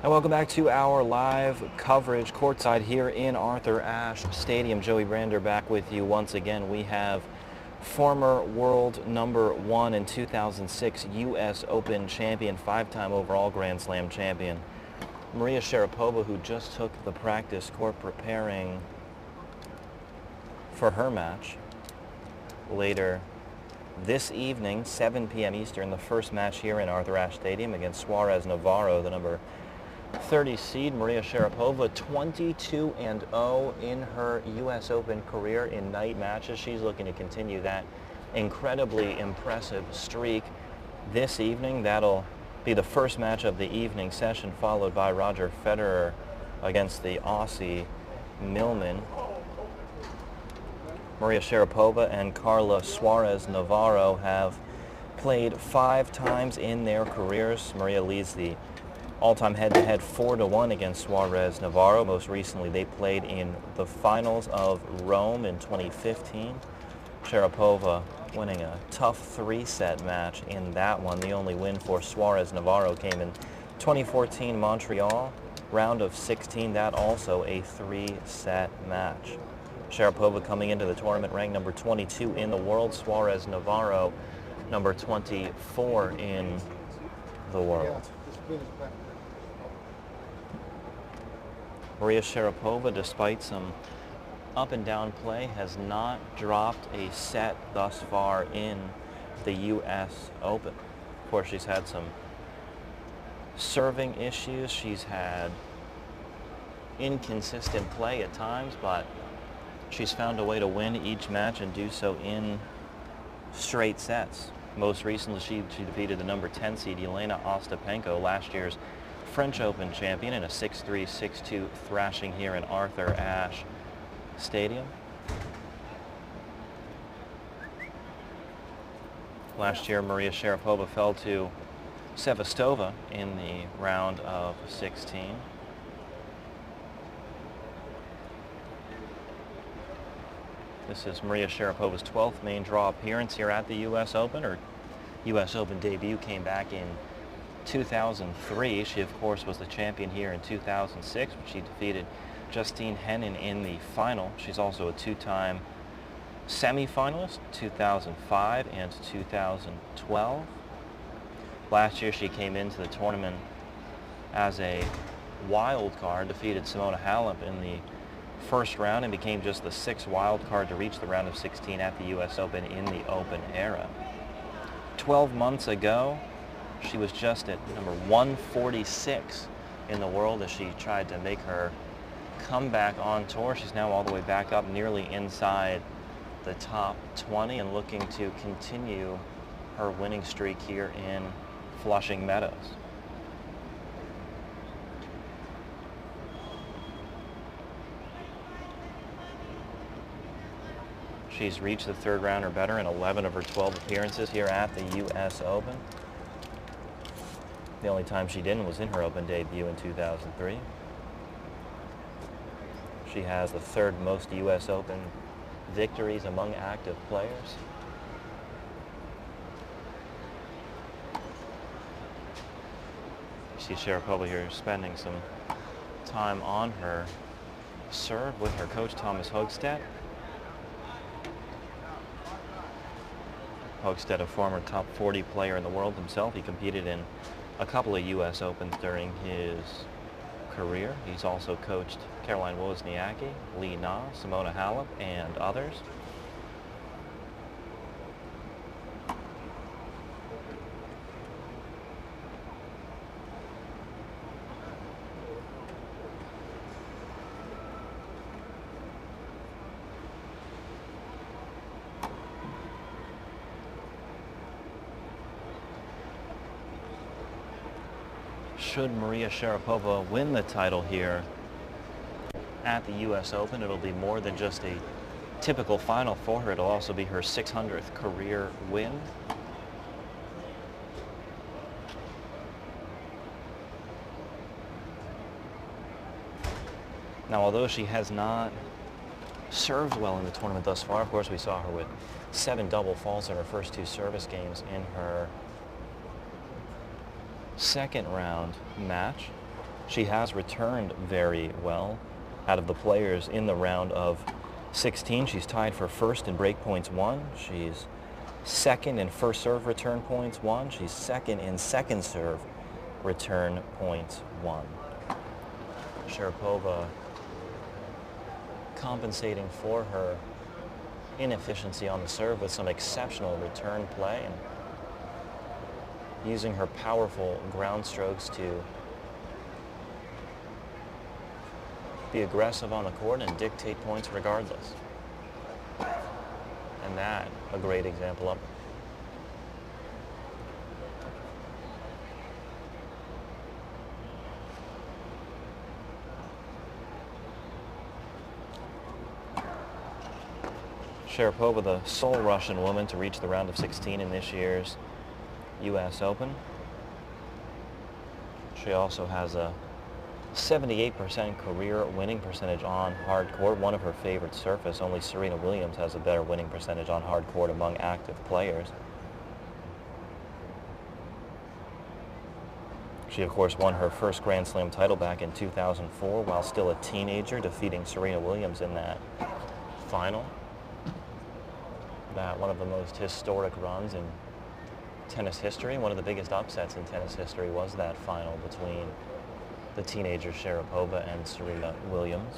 And welcome back to our live coverage courtside here in Arthur Ashe Stadium. Joey Brander back with you once again. We have former world number 1 in 2006 U.S. Open champion, 5-time overall Grand Slam champion, Maria Sharapova, who just took the practice court preparing for her match. Later this evening, 7 p.m. Eastern, the first match here in Arthur Ashe Stadium against Suarez Navarro, the number 30 seed. Maria Sharapova 22-0 in her U.S. Open career in night matches. She's looking to continue that incredibly impressive streak this evening. That'll be the first match of the evening session, followed by Roger Federer against the Aussie Millman. Maria Sharapova and Carla Suarez Navarro have played 5 times in their careers. Maria leads the all-time head-to-head 4-1 against Suarez Navarro. Most recently, they played in the finals of Rome in 2015. Sharapova winning a tough 3-set match in that one. The only win for Suarez Navarro came in 2014 Montreal, round of 16. That also a 3-set match. Sharapova coming into the tournament ranked number 22 in the world. Suarez Navarro number 24 in the world. Maria Sharapova, despite some up and down play, has not dropped a set thus far in the U.S. Open. Of course, she's had some serving issues. She's had inconsistent play at times, but she's found a way to win each match and do so in straight sets. Most recently, she defeated the number 10 seed Jelena Ostapenko, last year's French Open champion, in a 6-3, 6-2 thrashing here in Arthur Ashe Stadium. Last year, Maria Sharapova fell to Sevastova in the round of 16. This is Maria Sharapova's 12th main draw appearance here at the U.S. Open. Her U.S. Open debut came back in 2003. She, of course, was the champion here in 2006, but she defeated Justine Henin in the final. She's also a 2-time semifinalist, 2005 and 2012. Last year, she came into the tournament as a wild card, defeated Simona Halep in the first round, and became just the 6th wild card to reach the round of 16 at the U.S. Open in the Open era. 12 months ago, she was just at number 146 in the world as she tried to make her comeback on tour. She's now all the way back up nearly inside the top 20 and looking to continue her winning streak here in Flushing Meadows. She's reached the 3rd round or better in 11 of her 12 appearances here at the U.S. Open. The only time she didn't was in her Open debut in 2003. She has the 3rd most U.S. Open victories among active players. You see Sharapova here spending some time on her serve with her coach, Thomas Högstedt. Högstedt, a former top 40 player in the world himself. He competed in a couple of U.S. Opens during his career. He's also coached Caroline Wozniacki, Li Na, Simona Halep, and others. Should Maria Sharapova win the title here at the U.S. Open, it'll be more than just a typical final for her. It'll also be her 600th career win. Now, although she has not served well in the tournament thus far, of course, we saw her with 7 double faults in her first 2 service games in her second round match. She has returned very well. Out of the players in the round of 16, she's tied for first in break points won. She's second in first serve return points won. She's second in second serve return points won. Sharapova compensating for her inefficiency on the serve with some exceptional return play and using her powerful ground strokes to be aggressive on the court and dictate points regardless. And that, a great example of it. Sharapova, the sole Russian woman to reach the round of 16 in this year's U.S. Open. She also has a 78% career winning percentage on hard court, one of her favorite surface. Only Serena Williams has a better winning percentage on hard court among active players. She, of course, won her first Grand Slam title back in 2004 while still a teenager, defeating Serena Williams in that final. That one of the most historic runs in tennis history. One of the biggest upsets in tennis history was that final between the teenager Sharapova and Serena Williams.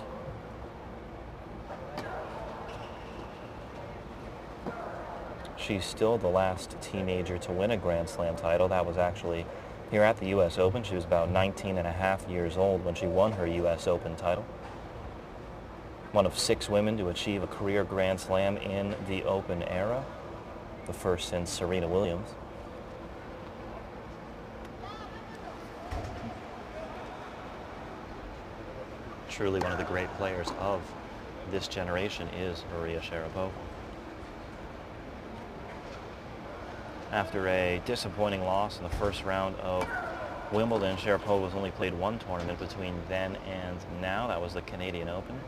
She's still the last teenager to win a Grand Slam title. That was actually here at the U.S. Open. She was about 19 and a half years old when she won her U.S. Open title. One of 6 women to achieve a career Grand Slam in the Open era, the first since Serena Williams. Truly one of the great players of this generation is Maria Sharapova. After a disappointing loss in the first round of Wimbledon, Sharapova's only played one tournament between then and now. That was the Canadian Open,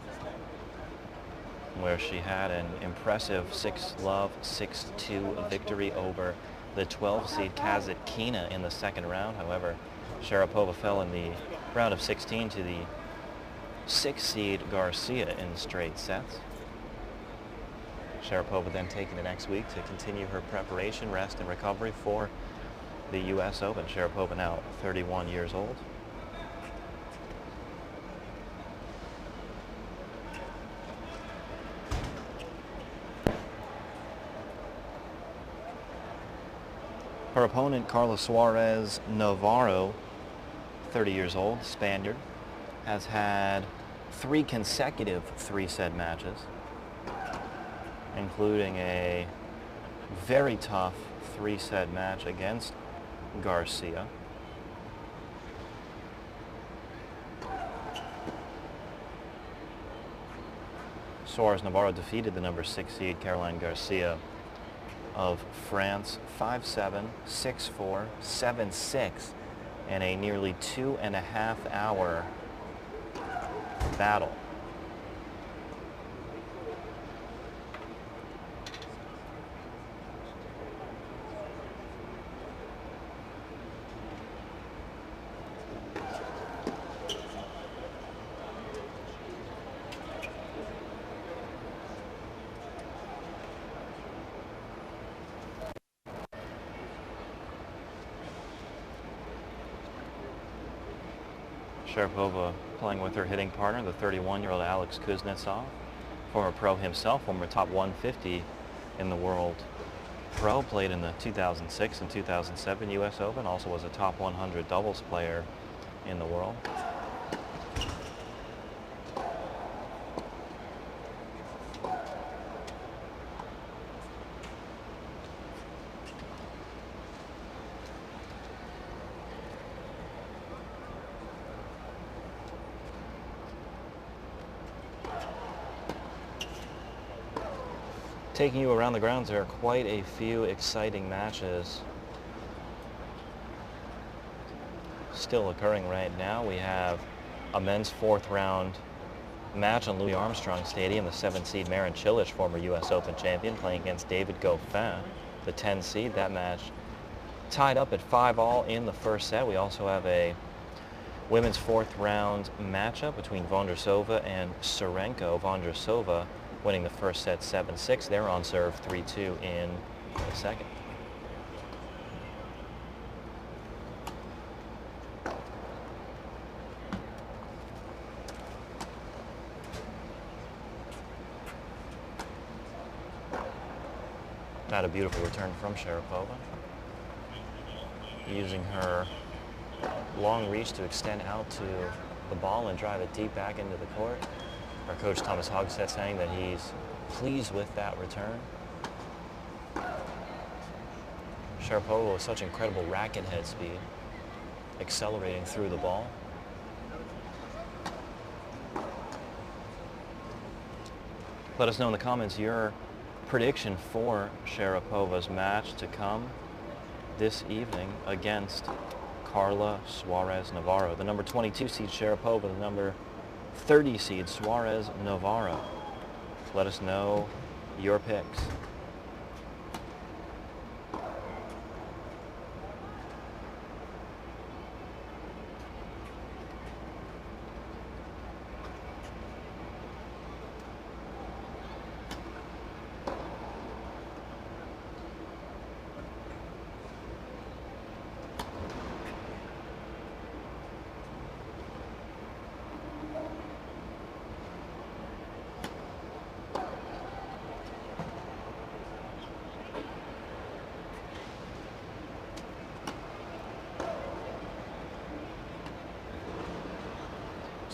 where she had an impressive 6-love, 6-2 victory over the 12-seed Kasatkina in the second round. However, Sharapova fell in the round of 16 to the 6-seed Garcia in straight sets. Sharapova then taking the next week to continue her preparation, rest, and recovery for the U.S. Open. Sharapova now 31 years old. Her opponent, Carlos Suarez Navarro, 30 years old, Spaniard, has had 3 consecutive 3-set matches, including a very tough 3-set match against Garcia. Suarez Navarro defeated the number 6 seed Caroline Garcia of France 5-7, 6-4, 7-6 in a nearly 2.5-hour battle. Sharapova playing with her hitting partner, the 31-year-old Alex Kuznetsov, former pro himself, former top 150 in the world pro, played in the 2006 and 2007 U.S. Open, also was a top 100 doubles player in the world. Taking you around the grounds, there are quite a few exciting matches still occurring right now. We have a men's 4th round match on Louis Armstrong Stadium. The 7-seed Marin Cilic, former U.S. Open champion, playing against David Goffin, the 10-seed. That match tied up at 5-all in the first set. We also have a women's fourth round matchup between Vondrasova and Serenko. Vondrasova winning the first set 7-6. They're on serve 3-2 in the second. Not a beautiful return from Sharapova. Using her long reach to extend out to the ball and drive it deep back into the court. Our coach Thomas Hogstead saying that he's pleased with that return. Sharapova with such incredible racket head speed, accelerating through the ball. Let us know in the comments your prediction for Sharapova's match to come this evening against Carla Suarez Navarro. The number 22 seed Sharapova, the number 30 seed Suarez Navarro. Let us know your picks.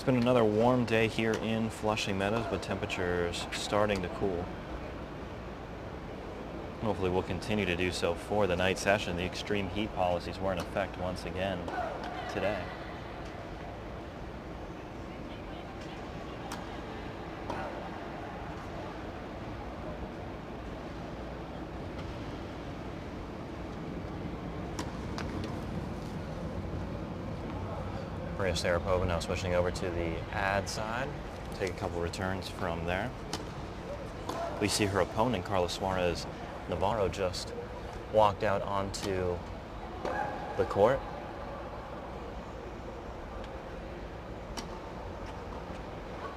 It's been another warm day here in Flushing Meadows, but temperatures starting to cool. Hopefully we'll continue to do so for the night session. The extreme heat policies were in effect once again today. Maria Sharapova now switching over to the ad side. Take a couple returns from there. We see her opponent, Carla Suarez Navarro, just walked out onto the court.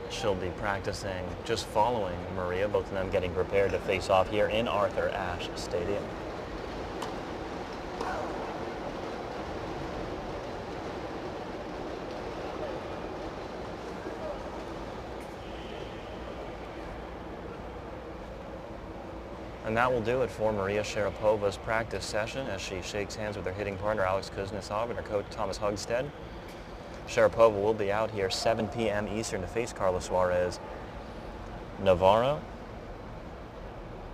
She'll be practicing just following Maria, both of them getting prepared to face off here in Arthur Ashe Stadium. And that will do it for Maria Sharapova's practice session as she shakes hands with her hitting partner, Alex Kuznetsov, and her coach, Thomas Hogstead. Sharapova will be out here 7 p.m. Eastern to face Carla Suarez Navarro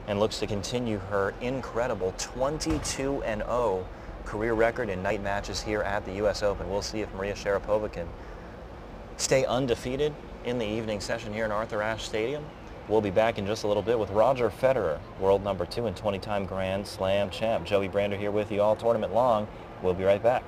and looks to continue her incredible 22-0 career record in night matches here at the U.S. Open. We'll see if Maria Sharapova can stay undefeated in the evening session here in Arthur Ashe Stadium. We'll be back in just a little bit with Roger Federer, world number 2 and 20-time Grand Slam champ. Joey Brander here with you all tournament long. We'll be right back.